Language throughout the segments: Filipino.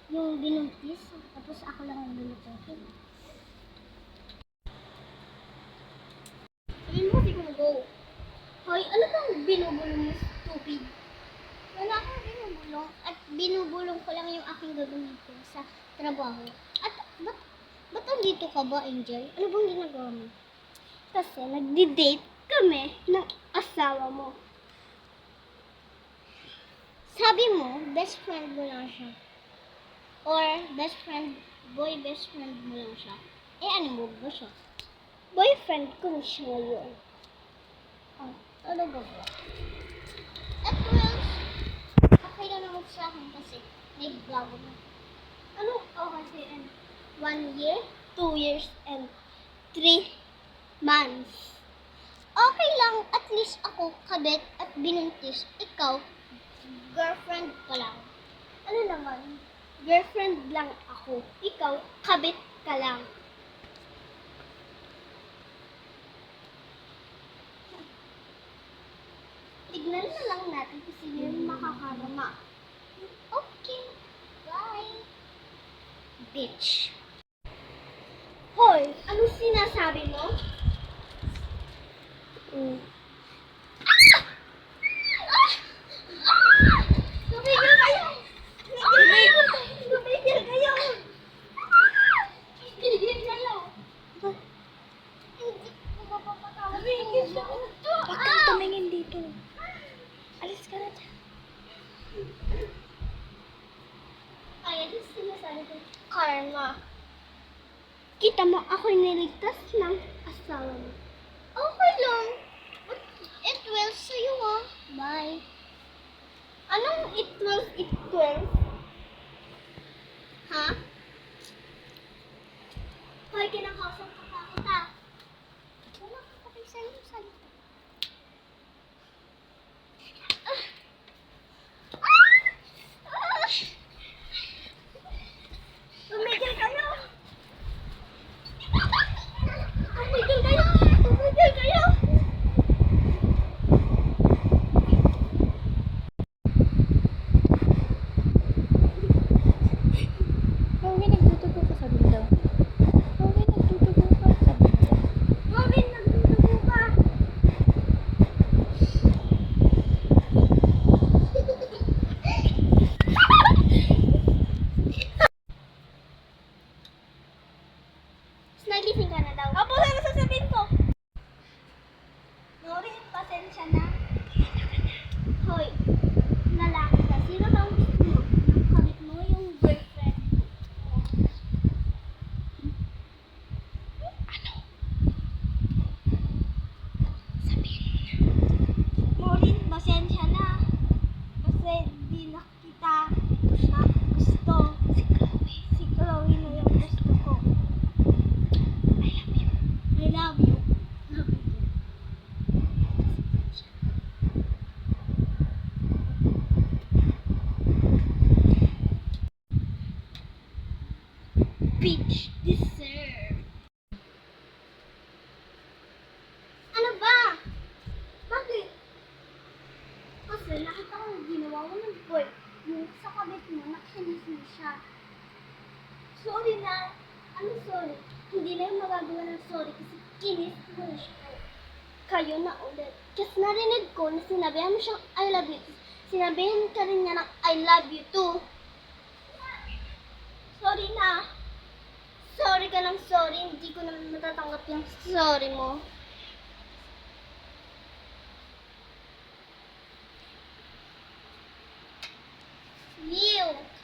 yung binuntis, tapos ako lang ang lulutuin. Sabihin mo, di ko mag-go. Hoy, ano bang binubulong mo, stupid? Wala akong binubulong at binubulong ko lang yung aking gagamitin sa trabaho. At ba't andito ka ba, Angel? Ano bang ginagawa mo? Kasi nagdi-date kami ng asawa mo. Sabi mo, best friend mo lang siya. Or best friend mo lang siya. Eh, ano mo ba siya? Boyfriend ko na siya ngayon. Oh, talaga ba? At well, okay lang naman sa akin kasi may bago na. Ano kasi? 1 year, 2 years, and 3 months. Okay lang, at least ako kabit at binuntis. Ikaw, girlfriend pa lang. Ano naman? Girlfriend lang ako. Ikaw, kabit ka lang. Tignan na lang natin kung sino yung makakarama. Okay, bye. Bitch. Hoy, ano sinasabi mo? Tumigil kayo! Tumigil kayo! Tumigil kayo! Hindi ko mapapatawad. Tumigil siya. Huwag kang tumingin dito. Alis ka na dyan. Ay, ano sinasabi ko? Karma. Kita mo, ako'y niligtas ng asawa mo. Okay lang. But it will sa'yo ah. Bye. Anong it will? Ha? Hoy, kinakausap ka pa kita. Wala ka kapag sa'yo salita. Tumigil kayo! Tumigil kayo! Tumigil kayo! Mami, nagtutugo ka sa window. Mami, nagtutugo ka sa window. Mami, nagdudugo ka! Nagising ka na daw. Apo, ano sasabihin ko? Nori, pasensya na. Hoy, lalaki ka. Sino bang gusto mo? Nakabit mo yung girlfriend mo. Ano? Sabihin mo na. Morin, pasensya na. Kasi di na kita na gusto. Si Chloe na yung gusto ko. I love you. I love you. Love you. Bitch deserve. Ano ba? Bakit? Kasi nakita ko yung ginawa mo ng boy. Yung sa kabit mo, nakinis mo siya. Sorry na. Ano sorry? Hindi na yung magagawa ng sorry kasi kinis mo na siya. Kayo na ulit. Kasi narinig ko na sinabihan mo siyang I love you. Sinabihan ka rin niya ng I love you too. Sorry na. Sorry ka ng sorry. Hindi ko naman matatanggap yung sorry mo.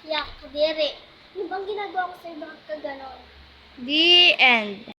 Yak, kadiri. Ano bang ginagawa ko sa'yo? Bakit ka ganon? The end.